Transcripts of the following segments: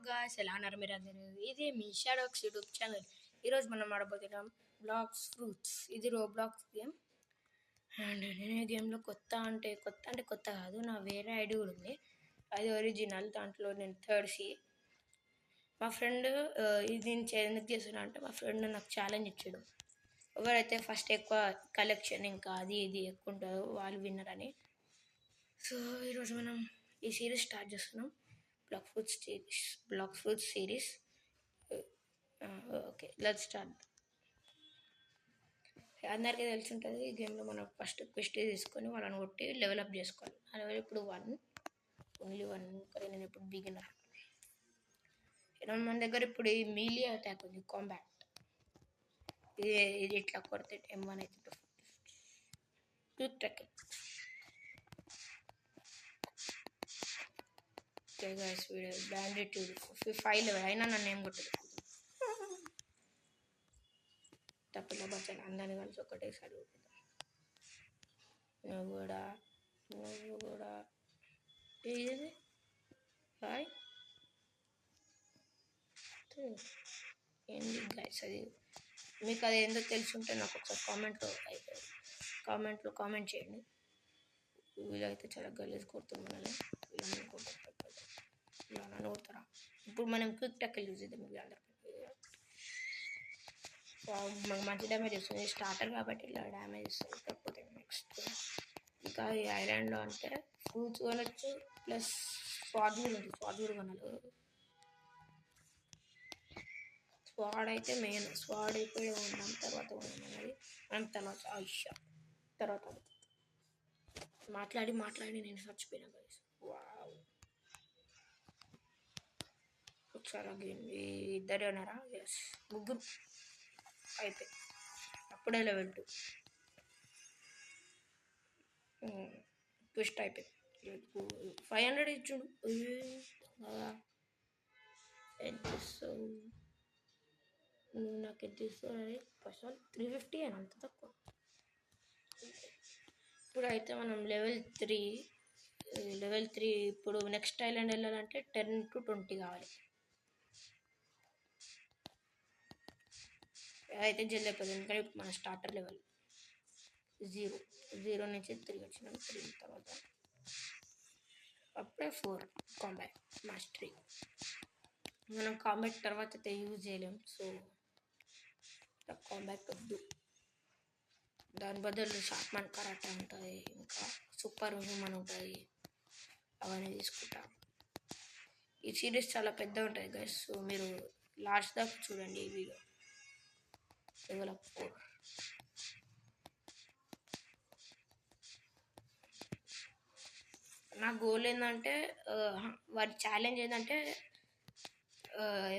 Guys ఎలా అన్నారు మీరు అందరూ? ఇది మీ షాడోక్స్ యూట్యూబ్ ఛానల్. ఈరోజు మనం ఆడబోతున్నాం బ్లాక్స్ ఫ్రూట్స్. ఇది రోబ్లాక్స్ గేమ్. అండ్ నేను ఈ గేమ్లో కొత్త కాదు, నా వేరే ఐడి కూడా ఉంది. అది ఒరిజినల్. దాంట్లో నేను థర్డ్ సి. మా ఫ్రెండ్ ఇది నేను ఎందుకు చేస్తున్నా అంటే మా ఫ్రెండ్ నాకు ఛాలెంజ్ ఇచ్చాడు. ఎవరైతే ఫస్ట్ ఎక్కువ కలెక్షన్ ఇంకా అది ఇది ఎక్కువ ఉంటుందో వాళ్ళు విన్నర్ అని. సో ఈరోజు మనం ఈ సిరీస్ స్టార్ట్ చేస్తున్నాం. Black fruits series. Okay, let's start. అందరికీ తెలిసి ఉంటుంది ఈ గేమ్లో మనం ఫస్ట్ క్వెస్ట్ తీసుకొని వాళ్ళని కొట్టి లెవెల్ అప్ చేసుకోవాలి. ఆ లెవెల్ ఇప్పుడు ఓన్లీ 1. కానీ నేను ఇప్పుడు బిగినర్. మన దగ్గర ఇప్పుడు ఈ మీలీ అటాక్ ఉంది, కాంబాట్. ఇది ఇట్లా కొడితే M1 అయితే quick track. Okay guys, video banded 5 level అయినా నన్ను ఏం కొట్టదు. తప్పుల బచ్చాను అందరిని కలిసి ఒకటేసారి కొట్టిద్దాం. నువ్వు కూడా ఏది హాయ్ ఏంది గైస్, అది మీకు అది ఎందుకు తెలుసుంటే నాకు ఒకసారి కామెంట్ చేయండి. వీళ్ళైతే చాలా గలీజ్ కొడుతున్నాను, వీళ్ళని కొడతారా. ఇప్పుడు మనం క్విక్ టెక్ యూజ్ చేద్దాం. వీళ్ళందరికీ మాకు మంచి డ్యామేజ్ వస్తుంది, స్టార్టర్ కాబట్టి ఇలా డ్యామేజ్ ఇస్తుంది. కాకపోతే నెక్స్ట్ ఇంకా ఈ ఐలాండ్లో అంటే ఫ్రూట్స్ కొనొచ్చు, ప్లస్ స్వాడ్ కూడా ఉంది. స్వాడ్ కూడా కొనాలి. స్వాడ్ అయితే మెయిన్. స్వాడ్ అయిపోయి ఉన్నాం, తర్వాత ఉన్నది మనం తర్వాత మాట్లాడి నేను చచ్చిపోయినా గైస్. వావ్, ఒకసారి అగైన్ ఇద్దరే ఉన్నారా? ఎస్, ముగ్గురు అయిపోయి అప్పుడే లెవెల్ 2 ట్విస్ట్ అయిపోయింది. 500 ఇచ్చుడు ఎంత ఇస్తావు నువ్వు? నాకు ఎంత ఇస్తావు? ఫస్ట్ 350 అని, అంత తక్కువ. ఇప్పుడైతే మనం లెవెల్ 3 ఇప్పుడు నెక్స్ట్ ఐలాండ్ వెళ్ళాలంటే 10 to 20 కావాలి. అయితే జల్ది అయిపోతుంది, ఎందుకంటే ఇప్పుడు మన స్టార్టర్ లెవెల్ 0 నుంచి 3 వచ్చినాం. 3 తర్వాత అప్పుడే 4 కాంబాట్ మాస్టరీ. మనం కాంబాట్ తర్వాత అయితే యూజ్ చేయలేం. సో కాంబాట్ వద్దు, దాని బదులు షార్ట్మన్ కరాటే ఉంటుంది, ఇంకా సూపర్ హ్యూమన్ ఉంటుంది, అవన్నీ తీసుకుంటాం. ఈ సిరీస్ చాలా పెద్ద ఉంటుంది గైస్, సో మీరు లాస్ట్ దాకా చూడండి ఈ వీడియో. లెవెల్ 4. నా గోల్ ఏంటంటే వారి ఛాలెంజ్ ఏంటంటే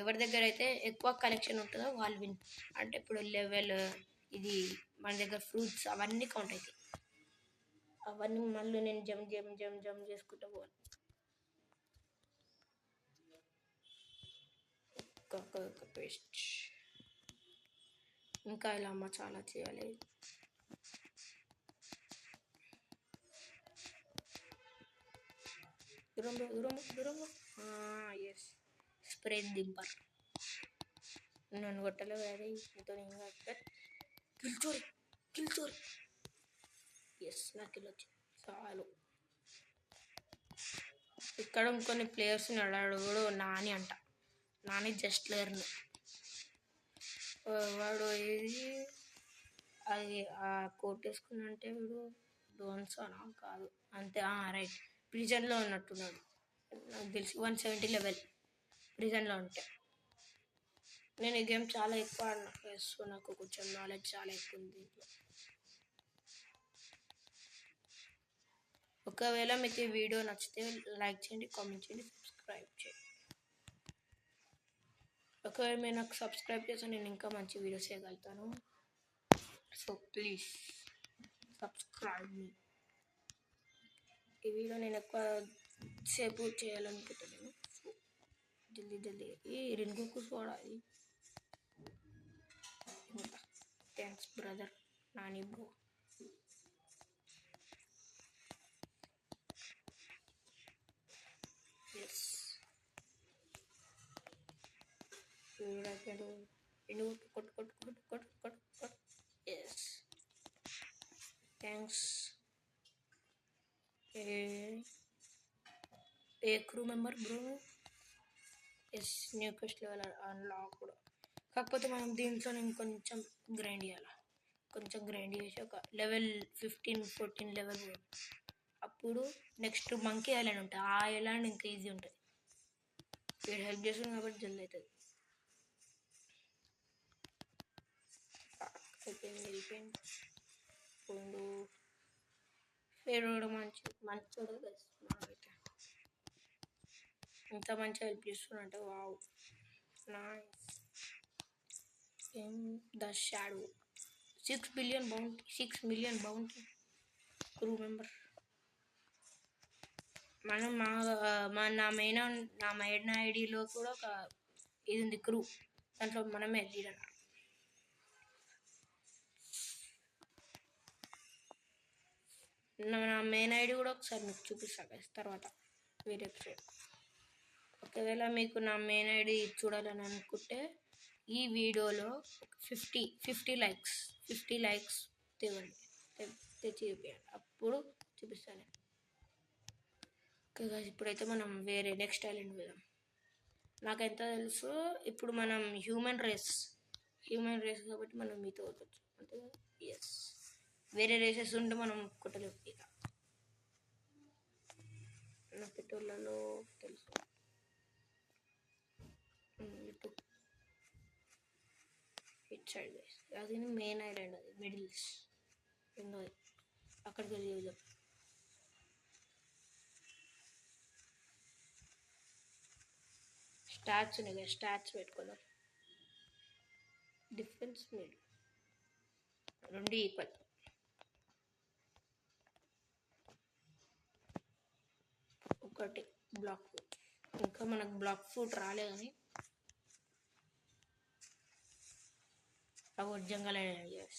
ఎవరి దగ్గర అయితే ఎక్కువ కలెక్షన్ ఉంటుందో వాళ్ళు విన్. అంటే ఇప్పుడు లెవెల్ ఇది మన దగ్గర ఫ్రూట్స్ అవన్నీ కౌంట్ అవుతాయి. అవన్నీ మళ్ళీ నేను జమ్ చేసుకుంటూ పోవాలి. పేస్ట్ ఇంకా ఇలా అమ్మ చాలా చేయాలి. దూరంలో ఎస్, స్ప్రే దింపర్. నన్ను కొట్టలేవు అది మీతో. కిల్చోరి ఎస్, నాకు కిల్ వచ్చింది చాలు. ఇక్కడ ఇంకొన్ని ప్లేయర్స్ని అడాడు నాని జస్ట్ లేయర్ని. వాడు ఏది అది ఆ కోట్ వేసుకున్నంటే వీడు డోన్సానా కాదు, అంతే రైట్. ప్రిజన్లో ఉన్నట్టున్నాడు నాకు తెలిసి. 170 లెవెల్ ప్రిజన్లో ఉంటే. నేను ఈ గేమ్ చాలా ఎక్కువ ఆడినా, సో నాకు కొంచెం నాలెడ్జ్ చాలా ఎక్కువ ఉంది దీంట్లో. ఒకవేళ మీకు ఈ వీడియో నచ్చితే లైక్ చేయండి, కామెంట్ చేయండి, సబ్స్క్రైబ్ చేయండి. ఒకవేళ మీరు నాకు సబ్స్క్రైబ్ చేస్తే నేను ఇంకా మంచి వీడియోస్ చేయగలుగుతాను. సో ప్లీజ్ సబ్స్క్రైబ్ మీ. ఈ వీడియో నేను ఎక్కువ సేపు చేయాలనుకుంటున్నాను. సో జల్దీ ఈ రింగుకు చూడాలి. Thanks brother, Nani bro. Yes, చూడగడు రెండు కొట్టు కొట్టు కొట్టు కొట్టు కొట్టు కొట్టు. Yes, thanks. A crew member bro. Yes, new quest level unlock కూడా. కాకపోతే మనం దీంట్లో ఇంకొంచెం గ్రైండ్ చేయాలి. కొంచెం గ్రైండ్ చేసి ఒక లెవెల్ 15-14 లెవెల్ అప్పుడు నెక్స్ట్ మంకీ ఐలాండ్ ఉంటుంది. ఆ ఐలాండ్ ఇంకా ఈజీ ఉంటుంది. వీడు హెల్ప్ చేస్తుంది కాబట్టి జల్ది అవుతుంది. అయిపోయింది. ఇప్పుడు పేరు కూడా మంచోడు మనమైతే ఇంత మంచిగా హెల్ప్ చేస్తున్నట్టే. Wow, nice. ఏం the shadow 6 million bounty crew member. మనం నా మెయిన్ ఐడిలో కూడా ఒక ఇది ఉంది క్రూ. దాంట్లో మనమే లీడర్. నా మెయిన్ ఐడి కూడా ఒకసారి మీకు చూపిస్తాను తర్వాత వేరే ఎపిసోడ్. ఒకవేళ మీకు నా మెయిన్ ఐడి చూడాలని అనుకుంటే ఈ వీడియోలో 50 లైక్స్ తెచ్చి చూపించండి, అప్పుడు చూపిస్తాను. ఓకే గాయ్స్, ఇప్పుడైతే మనం వేరే నెక్స్ట్ ఐలాండ్ వెళ్దాం. నాకెంత తెలుసు ఇప్పుడు మనం హ్యూమన్ రేస్ కాబట్టి మనం మీతో కొట్టచ్చు అంతే కదా. ఎస్, వేరే రేసెస్ ఉంటే మనం కొట్టలేము. ఇక నా పెట్రోల్లో తెలుసు. ఇట్ సైడ్ అది మెయిన్ ఐలాండ్, అది మిడిల్స్ రెండోది. అక్కడికి వెళ్ళి వెళ్దాం. స్టాట్స్ ఉన్నాయి కదా, స్టాట్స్ పెట్టుకుందాం. Defence mid 2 equal. ఒకటి బ్లాక్ ఫ్రూట్. ఇంకా మనకు బ్లాక్ ఫ్రూట్ రాలేదని జంగల్ ఐలాండ్.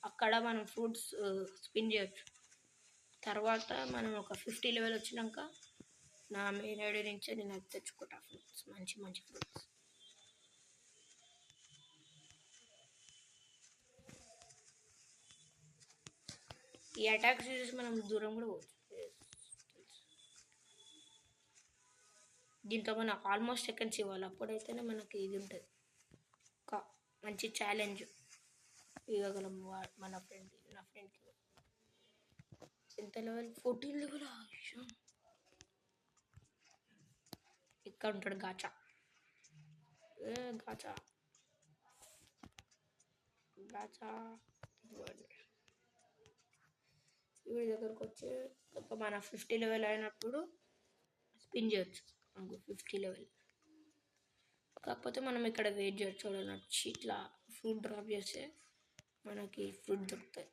అక్కడ మనం ఫ్రూట్స్ స్పిన్ చేయొచ్చు. తర్వాత మనం ఒక 50 లెవెల్ వచ్చినాక నా మెయిన్ ఐడి నుంచి నేను అది తెచ్చుకుంటా ఫ్రూట్స్, మంచి ఫ్రూట్స్. ఈ అటాక్స్ చూసి మనం దూరం కూడా పోవచ్చు. దీంట్లో మనకు ఆల్మోస్ట్ సెకండ్స్ ఇవ్వాలి, అప్పుడైతేనే మనకి ఇది ఉంటుంది. ఒక మంచి ఛాలెంజ్ ఇవ్వగలం నా ఫ్రెండ్కి. ఎంత లెవెల్? 14 లెవెల్. ఇక్కడ ఉంటాడు గాచా. వీడి దగ్గరకు వచ్చి మన 50 లెవెల్ అయినప్పుడు స్పిన్ చేయొచ్చు. 50 లెవెల్. కాకపోతే మనం ఇక్కడ వెయిట్ చేయొచ్చు. చూడాలి ఇట్లా ఫ్రూట్ డ్రాప్ చేస్తే మనకి ఫ్రూట్ దొరుకుతాయి.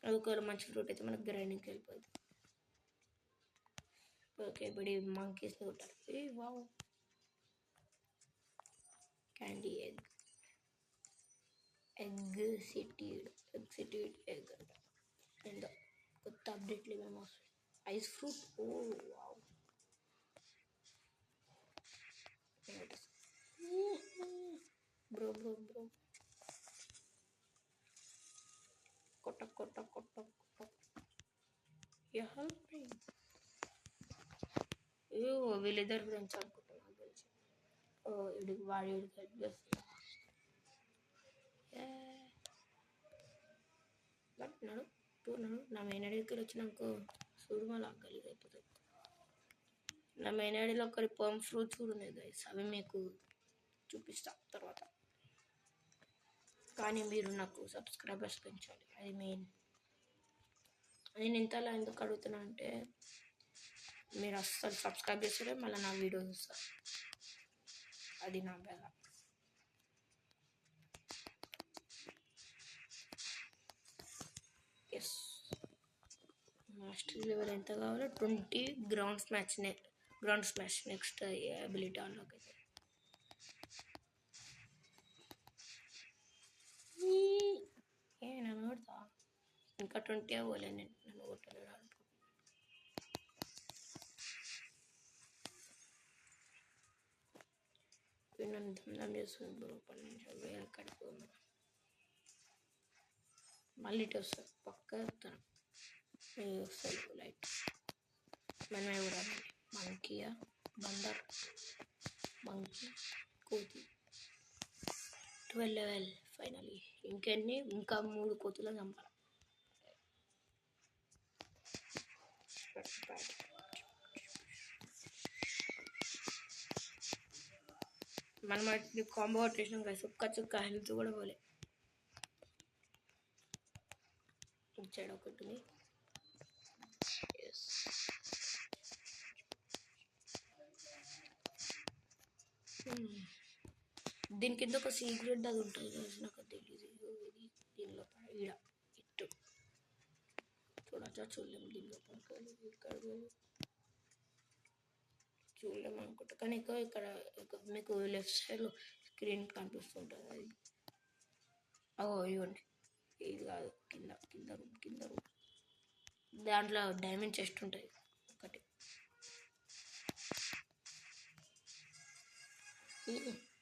అది ఒకవేళ మంచి ఫ్రూట్ అయితే మనకి గ్రైండింగ్కి వెళ్ళిపోతుంది. ఓకే, ఇప్పుడు మంకీస్ ఉంటారు. వావ్, క్యాండీ ఎగ్ అండ్ కొత్త అప్డేట్లు ఏమేమి వస్తాయి. Ice fruit. Oh wow, bro కొట్ట వీళ్ళిద్దరు ఫ్రెండ్స్ అనుకుంటున్నాను తెలిసి. వాడి హెల్ప్ చేస్తున్నా. బట్ నడు నా మెయిన్ ఐడికి వచ్చినాక చూడు మళ్ళీ గలీజ్ అయిపోతుంది. నా మెయిన్ ఐడిలో ఒకరి పర్మ్ ఫ్రూట్స్ కూడా ఉన్నాయి గైస్, అవి మీకు చూపిస్తా తర్వాత. కానీ మీరు నాకు సబ్స్క్రైబర్స్ పెంచాలి, అది మెయిన్. నేను ఇంతలా ఎందుకు అడుగుతున్నా అంటే మీరు అస్సలు సబ్స్క్రైబ్ చేస్తారే మళ్ళీ నా వీడియో చూస్తారు, అది నా బాధ. ఎస్, మాస్టర్ లెవెల్ ఎంత కావాలో 20 ground smash next ability unlock అయితే. నన్ను కొడతా ఇంకా 20 అవ్వలే, నన్ను కొట్టలేడు. నన్ను దమ్దం చేస్తుంది బ్రో. 10 నిమిషాలు వేరే కడుపు మళ్ళీ ఇటు వస్తుంది పక్క వస్తాను వస్తుంది లైట్. మనం ఎవరన్నా మంకీయా బందర్ మంకీ కోతి 12 లెవెల్ ఫైనలీ. ఇంకా 3 కోతులు చంపాలి. మనం కాంబో కొట్టేసినాం కదా, చుక్క హెల్త్ కూడా పోలే. ఇచ్చాడు ఒకటి. దీని కింద ఒక సీక్రెట్ అది ఉంటుంది కదా, నాకు తెలియదు. ఇది దీనిలో ఈడ ఇట్టు చూడలేము. దీనిలో ఇక్కడ చూడలేము అనుకుంటా, కానీ ఇక్కడ మీకు లెఫ్ట్ సైడ్లో స్క్రీన్ కనిపిస్తుంటుంది. అది ఇవ్వండి. ఇది కాదు, కింద రూమ్ దాంట్లో డైమండ్ చెస్ట్ ఉంటుంది ఒకటి.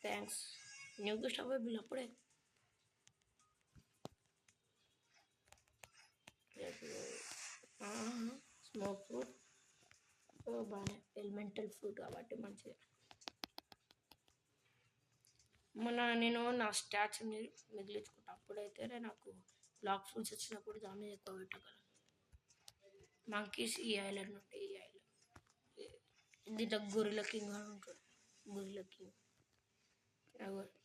థ్యాంక్స్. న్యూ స్టాప్ బిల్ అప్పుడే. స్మోక్ ఫ్రూట్ బాగానే ఎలిమెంటల్ ఫ్రూట్ కాబట్టి మంచిది. నేను నా స్టాట్స్ మిగిలించుకుంటా. అప్పుడైతే నాకు బ్లాక్ ఫ్రూట్స్ వచ్చినప్పుడు దాని మీద ఎక్కువ పెట్టగలను. మంకీస్ ఈ ఐలాండ్ ఉంటాయి. ఈ ఐలాండ్ దీంట్లో గొరిల్లా కింగ్ అని ఉంటాడు. గొరిల్లా కింగ్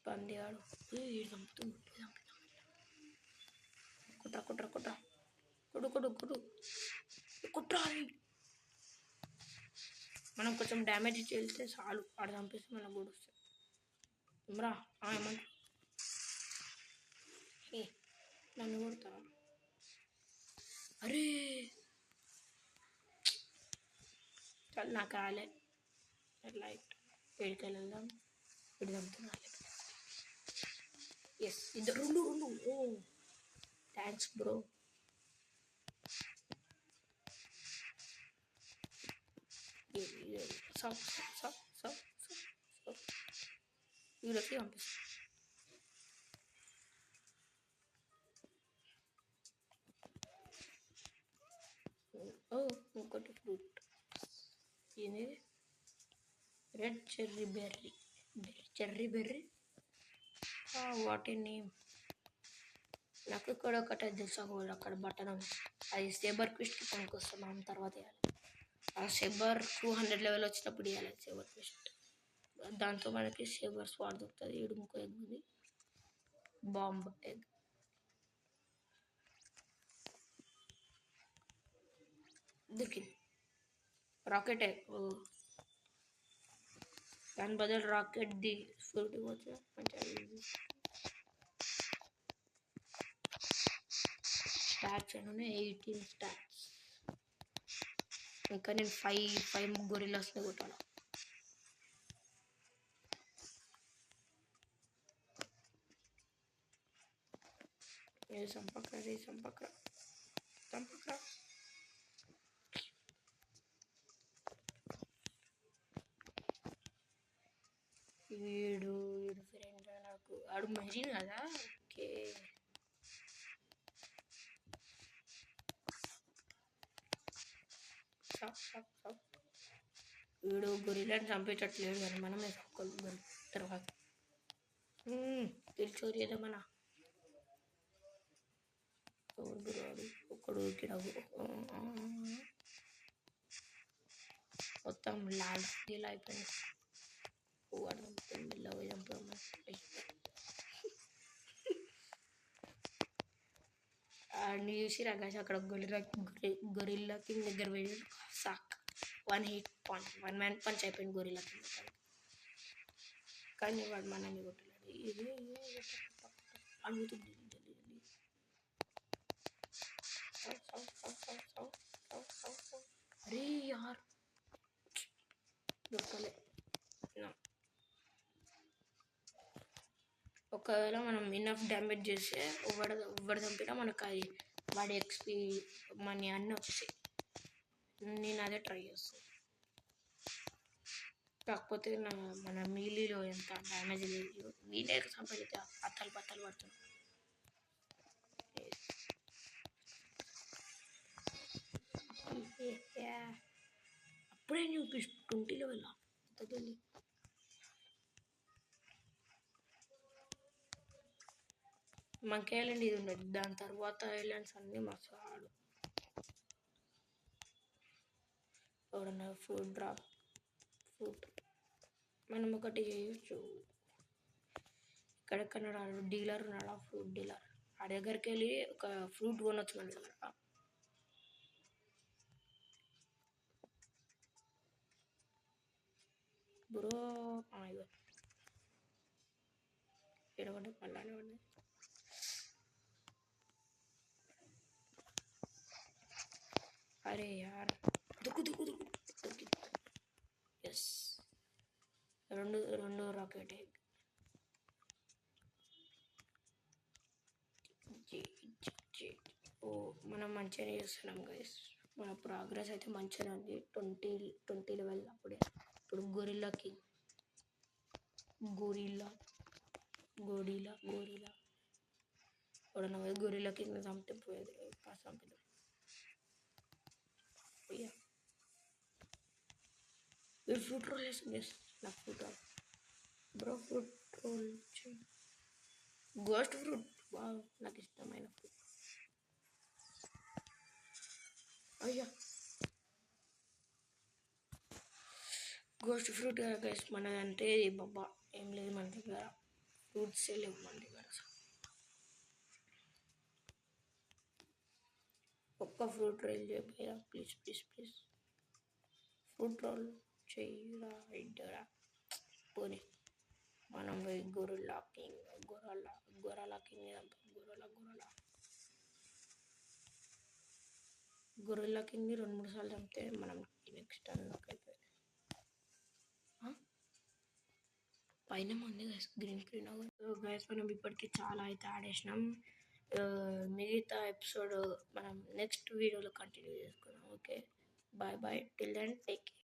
పంది ఆడు చంపుతుంది. కుట్రాలి. మనం కొంచెం డ్యామేజ్ చేస్తే చాలు, ఆడ చంపేసి మనం కూడా వస్తాం రా. ఏమంటారు నన్ను కొడతారా? అరే చాలా నాకు రాలే. లైట్ ఏడికెళ్ళి వెళ్దాం. ఇటు చంపుతున్నా. ఎస్ ఇద్దరు రెండు. ఓ థ్యాంక్స్ బ్రో. వీళ్ళకి పంపిస్తాను. ఇంకోటి ఫ్రూట్ ఇది red cherry berry. What a name. నాకు ఇక్కడ ఒకటే తెలుసా, అక్కడ బటన్ అది సేబర్ క్విస్ట్కి పనికి వస్తాం. మనం తర్వాత వేయాలి. ఆ సేబర్ 200 లెవెల్ వచ్చినప్పుడు వేయాలి సేబర్ క్విస్ట్. దాంతో మనకి సేబర్ స్వాడ్ దొరుకుతుంది. ఈడు ఇంకో ఎగ్ ఉంది, బాంబ్ ఎగ్. దొరికింది రాకెట్ ఎగ్. దాని బదులు రాకెట్ ది ఫ్రూట్ ఇవ్వచ్చు మంచిగా. స్టాట్స్ ఏమన్నా 18 స్టాట్స్. ఇంకా నేను 5 గొరిల్లాస్ని కొట్టాను. చంపకరా వీడు ఫ్రెండ్ నాకు. ఆడు మెరీన్ కదా. ఓకే వీడు గొరిల్లాని చంపేటట్లేడు కానీ మనమే చంపుకోవాలి తర్వాత. తెలిచోరు ఏదేమన్నా ఒకడు మొత్తం లాల్ ఇలా అయిపోయింది. అండ్ చూసి రకాష్ అక్కడ గొరిల్లా కింగ్ దగ్గర పోయి సాక్ 1 మ్యాన్ పంచ్ అయిపోయింది గొరిల్లా కింగ్. కానీ వాడు మనల్ని కొట్టలేడు. ఇది అడుగుతుంది. అరే యార్ దొరకలే. ఒకవేళ మనం ఇన్నఫ్ డ్యామేజ్ చేస్తే ఎవరు చంపినా మనకు అది వాడి ఎక్స్పీ మనీ అన్నీ వచ్చేసాయి. నేను అదే ట్రై చేస్తాను. కాకపోతే మన మీలీలో ఎంత డ్యామేజ్ లేదు, వీలే సంపాదించి అత్తలు బత్తలు పడుతున్నాం. అప్పుడే నువ్వు 20 లెవెల్ తగ్గింది. మనకి ఐలాండ్ ఇది ఉండదు, దాని తర్వాత ఐలాండ్స్ అన్నీ మస్తు ఆడు. ఎవడన్నా ఫ్రూట్ మనం ఒకటి చేయొచ్చు. ఎక్కడెక్కడ డీలర్ ఉన్నాడు, ఫ్రూట్ డీలర్. ఆ దగ్గరికి వెళ్ళి ఒక ఫ్రూట్ కొనొచ్చు మన దగ్గర. బ్రో ఎడగండి పళ్ళని పడి. అరే యార్ దుక్కు ఎస్, రెండు రాకెట్ ఎగ్. ఓ మనం మంచిగానే చేస్తున్నాం గైస్, మన ప్రోగ్రెస్ అయితే మంచిగా ఉంది. 20 లెవెల్ అప్పుడే. ఇప్పుడు గొరిల్లా ఎవడన్నా గొరిల్లా కింగ్ చంపితే పోయేది చంపిద్దాం. ఫ్రూట్ రోల్ వేస్తుంది, నాకు fruit roll bro, fruit roll ghost fruit నాకు ఇష్టమైన ఫ్రూట్. అయ్యా గోస్ట్ ఫ్రూట్ కదా గైస్ మనదంటే బాబా ఏం లేదు మన దగ్గర, ఫ్రూట్సే లేవు మన దగ్గర. ఒక్క ఫ్రూట్ రోల్ చేయబోయా, ప్లీజ్ ఫ్రూట్ రోల్ చేయరా ఇద్దరా పోనీ. మనం పోయి గొర్రెల కింగ్ గొర్రెల కింగ్ని 2-3 సార్లు చంపితే మనం నెక్స్ట్ అన్లాక్ అయిపోయింది. పైన ఉంది గ్రీన్ గైస్, మనం ఇప్పటికీ చాలా అయితే ఆడేసినాం. మిగతా ఎపిసోడ్ మనం నెక్స్ట్ వీడియోలో కంటిన్యూ చేసుకున్నాం. Okay, bye till then take care.